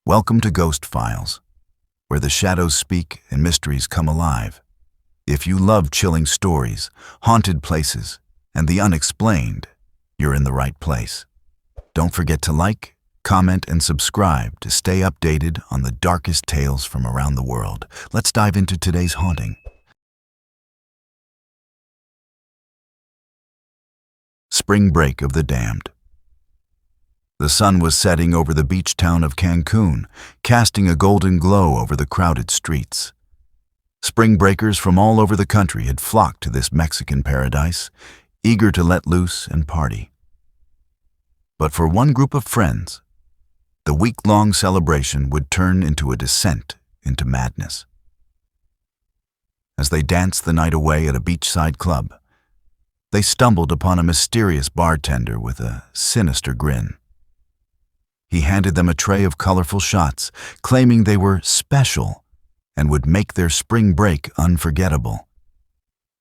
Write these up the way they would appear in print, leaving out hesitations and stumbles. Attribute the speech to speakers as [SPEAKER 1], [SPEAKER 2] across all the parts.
[SPEAKER 1] Welcome to Ghost Files, where the shadows speak and mysteries come alive. If you love chilling stories, haunted places, and the unexplained, you're in the right place. Don't forget to like, comment, and subscribe to stay updated on the darkest tales from around the world. Let's dive into today's haunting. Spring break of the damned. The sun was setting over the beach town of Cancun, casting a golden glow over the crowded streets. Spring breakers from all over the country had flocked to this Mexican paradise, eager to let loose and party. But for one group of friends, the week-long celebration would turn into a descent into madness. As they danced the night away at a beachside club, they stumbled upon a mysterious bartender with a sinister grin. He handed them a tray of colorful shots, claiming they were special and would make their spring break unforgettable.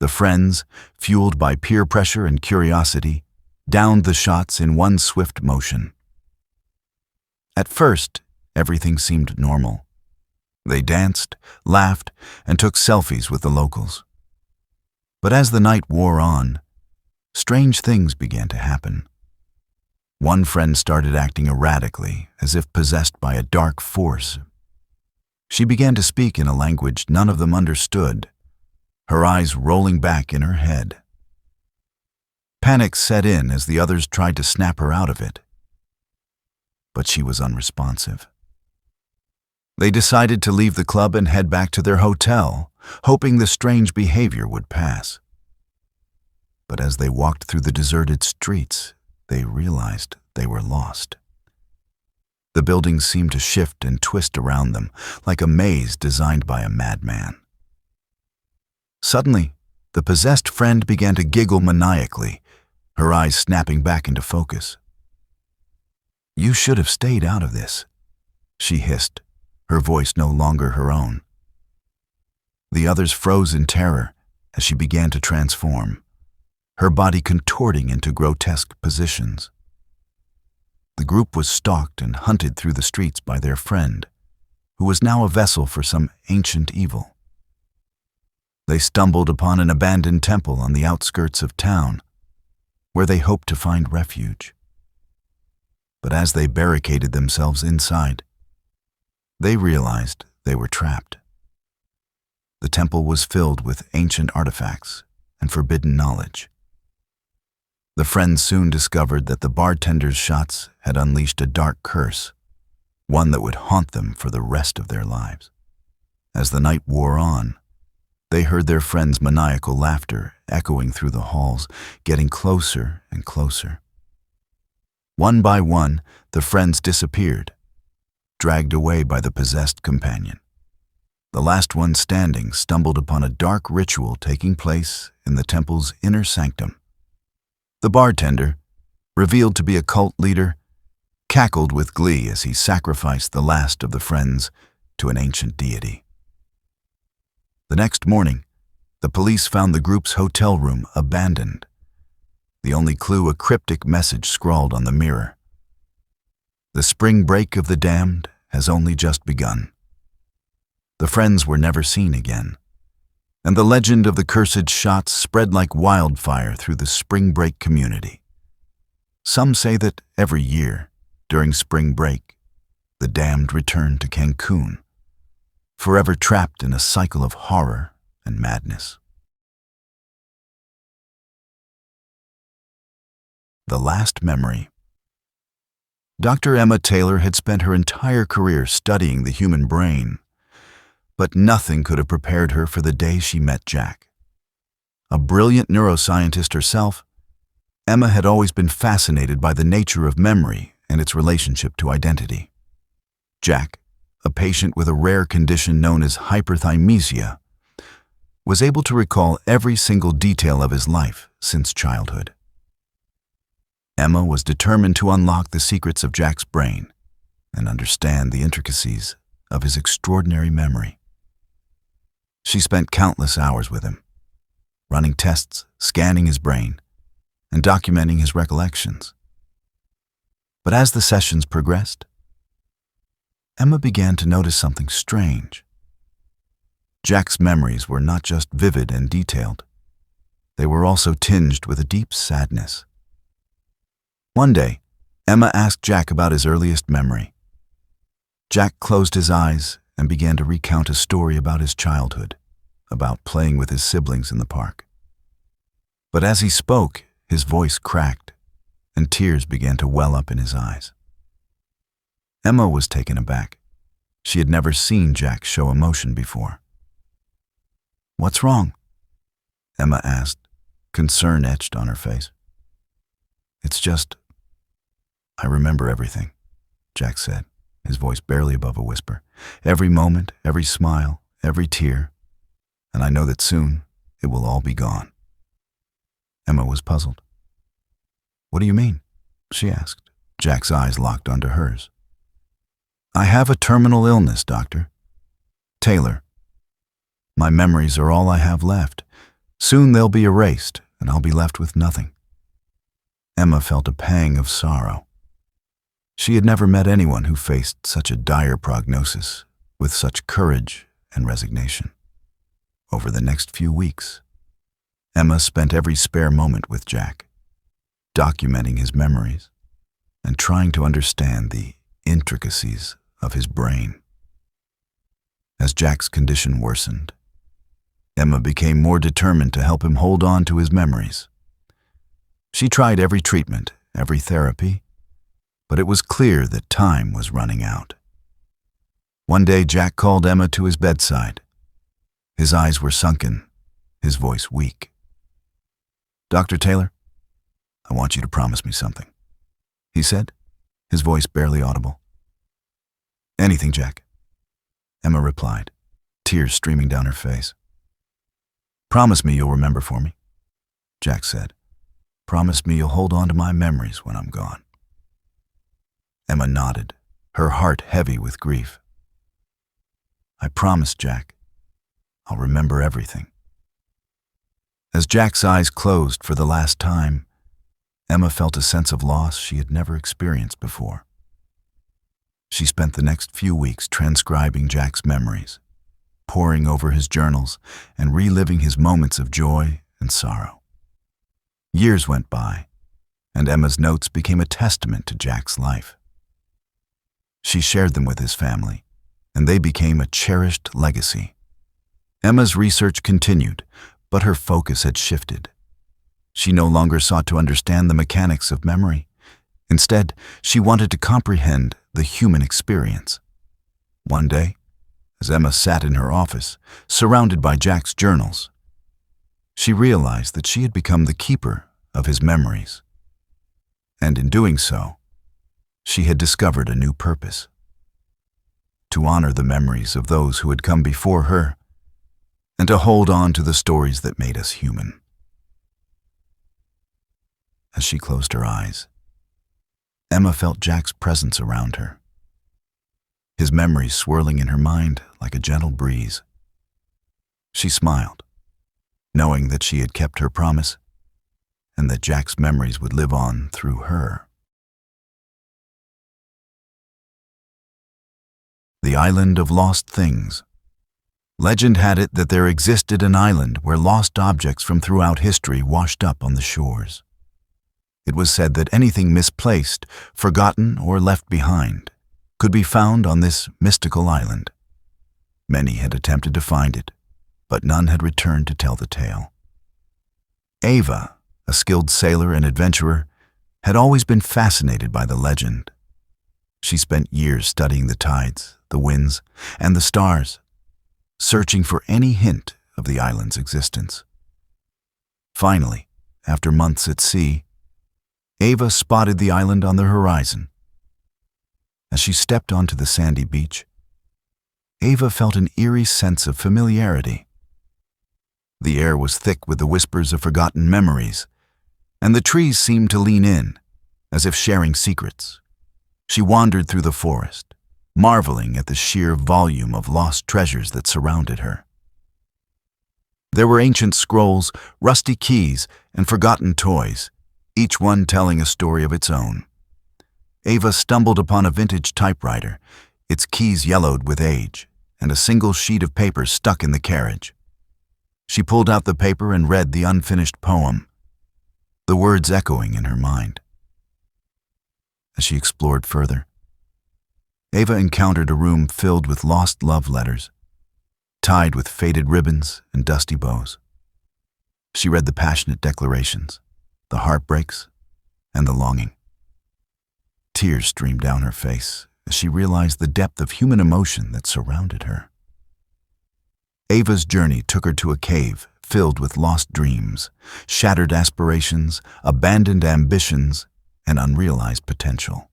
[SPEAKER 1] The friends, fueled by peer pressure and curiosity, downed the shots in one swift motion. At first, everything seemed normal. They danced, laughed, and took selfies with the locals. But as the night wore on, strange things began to happen. One friend started acting erratically, as if possessed by a dark force. She began to speak in a language none of them understood, her eyes rolling back in her head. Panic set in as the others tried to snap her out of it, but she was unresponsive. They decided to leave the club and head back to their hotel, hoping the strange behavior would pass. But as they walked through the deserted streets, they realized they were lost. The buildings seemed to shift and twist around them, like a maze designed by a madman. Suddenly, the possessed friend began to giggle maniacally, her eyes snapping back into focus. "You should have stayed out of this," she hissed, her voice no longer her own. The others froze in terror as she began to transform, her body contorting into grotesque positions. The group was stalked and hunted through the streets by their friend, who was now a vessel for some ancient evil. They stumbled upon an abandoned temple on the outskirts of town, where they hoped to find refuge. But as they barricaded themselves inside, they realized they were trapped. The temple was filled with ancient artifacts and forbidden knowledge. The friends soon discovered that the bartender's shots had unleashed a dark curse, one that would haunt them for the rest of their lives. As the night wore on, they heard their friend's maniacal laughter echoing through the halls, getting closer and closer. One by one, the friends disappeared, dragged away by the possessed companion. The last one standing stumbled upon a dark ritual taking place in the temple's inner sanctum. The bartender, revealed to be a cult leader, cackled with glee as he sacrificed the last of the friends to an ancient deity. The next morning, the police found the group's hotel room abandoned, the only clue a cryptic message scrawled on the mirror. "The spring break of the damned has only just begun." The friends were never seen again, and the legend of the cursed shots spread like wildfire through the spring break community. Some say that every year, during spring break, the damned return to Cancun, forever trapped in a cycle of horror and madness. The last memory. Dr. Emma Taylor had spent her entire career studying the human brain, but nothing could have prepared her for the day she met Jack. A brilliant neuroscientist herself, Emma had always been fascinated by the nature of memory and its relationship to identity. Jack, a patient with a rare condition known as hyperthymesia, was able to recall every single detail of his life since childhood. Emma was determined to unlock the secrets of Jack's brain and understand the intricacies of his extraordinary memory. She spent countless hours with him, running tests, scanning his brain, and documenting his recollections. But as the sessions progressed, Emma began to notice something strange. Jack's memories were not just vivid and detailed. They were also tinged with a deep sadness. One day, Emma asked Jack about his earliest memory. Jack closed his eyes and began to recount a story about his childhood, about playing with his siblings in the park. But as he spoke, his voice cracked, and tears began to well up in his eyes. Emma was taken aback. She had never seen Jack show emotion before. "What's wrong?" Emma asked, concern etched on her face. "It's just, I remember everything," Jack said, his voice barely above a whisper. "Every moment, every smile, every tear, and I know that soon it will all be gone." Emma was puzzled. "What do you mean?" she asked. Jack's eyes locked onto hers. "I have a terminal illness, Doctor. Taylor. My memories are all I have left. Soon they'll be erased, and I'll be left with nothing." Emma felt a pang of sorrow. She had never met anyone who faced such a dire prognosis with such courage and resignation. Over the next few weeks, Emma spent every spare moment with Jack, documenting his memories and trying to understand the intricacies of his brain. As Jack's condition worsened, Emma became more determined to help him hold on to his memories. She tried every treatment, every therapy, but it was clear that time was running out. One day, Jack called Emma to his bedside. His eyes were sunken, his voice weak. "Dr. Taylor, I want you to promise me something," he said, his voice barely audible. "Anything, Jack," Emma replied, tears streaming down her face. "Promise me you'll remember for me," Jack said. "Promise me you'll hold on to my memories when I'm gone." Emma nodded, her heart heavy with grief. "I promise, Jack. I'll remember everything." As Jack's eyes closed for the last time, Emma felt a sense of loss she had never experienced before. She spent the next few weeks transcribing Jack's memories, poring over his journals and reliving his moments of joy and sorrow. Years went by, and Emma's notes became a testament to Jack's life. She shared them with his family, and they became a cherished legacy. Emma's research continued, but her focus had shifted. She no longer sought to understand the mechanics of memory. Instead, she wanted to comprehend the human experience. One day, as Emma sat in her office, surrounded by Jack's journals, she realized that she had become the keeper of his memories. And in doing so, she had discovered a new purpose: to honor the memories of those who had come before her, and to hold on to the stories that made us human. As she closed her eyes, Emma felt Jack's presence around her, his memories swirling in her mind like a gentle breeze. She smiled, knowing that she had kept her promise and that Jack's memories would live on through her. The Island of Lost Things. Legend had it that there existed an island where lost objects from throughout history washed up on the shores. It was said that anything misplaced, forgotten, or left behind could be found on this mystical island. Many had attempted to find it, but none had returned to tell the tale. Ava, a skilled sailor and adventurer, had always been fascinated by the legend. She spent years studying the tides, the winds, and the stars, searching for any hint of the island's existence. Finally, after months at sea, Ava spotted the island on the horizon. As she stepped onto the sandy beach, Ava felt an eerie sense of familiarity. The air was thick with the whispers of forgotten memories, and the trees seemed to lean in, as if sharing secrets. She wandered through the forest, marveling at the sheer volume of lost treasures that surrounded her. There were ancient scrolls, rusty keys, and forgotten toys, each one telling a story of its own. Ava stumbled upon a vintage typewriter, its keys yellowed with age, and a single sheet of paper stuck in the carriage. She pulled out the paper and read the unfinished poem, the words echoing in her mind. As she explored further, Ava encountered a room filled with lost love letters, tied with faded ribbons and dusty bows. She read the passionate declarations, the heartbreaks, and the longing. Tears streamed down her face as she realized the depth of human emotion that surrounded her. Ava's journey took her to a cave filled with lost dreams, shattered aspirations, abandoned ambitions, and unrealized potential.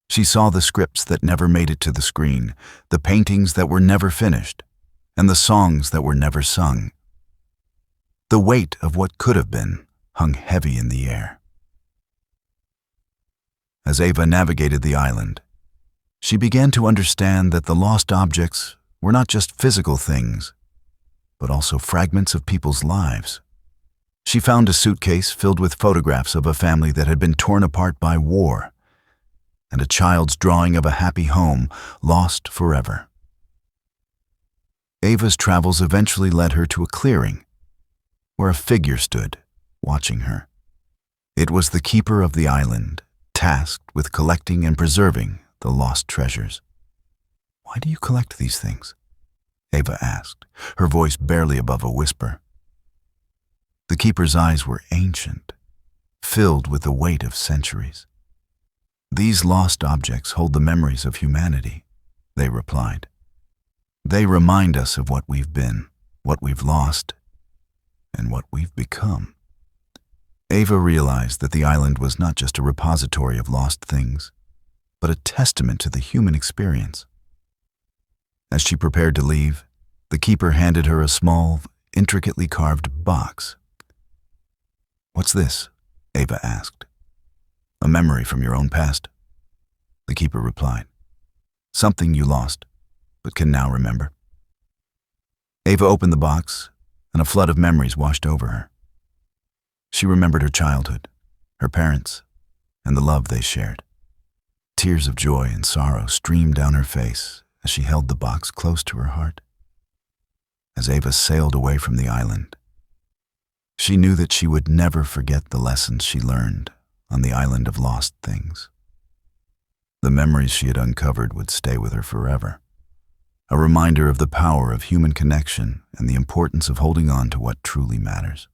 [SPEAKER 1] She saw the scripts that never made it to the screen, the paintings that were never finished, and the songs that were never sung. The weight of what could have been hung heavy in the air. As Ava navigated the island, she began to understand that the lost objects were not just physical things, but also fragments of people's lives. She found a suitcase filled with photographs of a family that had been torn apart by war, and a child's drawing of a happy home lost forever. Ava's travels eventually led her to a clearing, where a figure stood, watching her. It was the keeper of the island, tasked with collecting and preserving the lost treasures. "Why do you collect these things?" Ava asked, her voice barely above a whisper. The keeper's eyes were ancient, filled with the weight of centuries. "These lost objects hold the memories of humanity," they replied. "They remind us of what we've been, what we've lost, and what we've become." Ava realized that the island was not just a repository of lost things, but a testament to the human experience. As she prepared to leave, the keeper handed her a small, intricately carved box. "What's this?" Ava asked. "A memory from your own past," the keeper replied. "Something you lost, but can now remember." Ava opened the box, and a flood of memories washed over her. She remembered her childhood, her parents, and the love they shared. Tears of joy and sorrow streamed down her face as she held the box close to her heart. As Ava sailed away from the island, she knew that she would never forget the lessons she learned on the island of lost things. The memories she had uncovered would stay with her forever, a reminder of the power of human connection and the importance of holding on to what truly matters.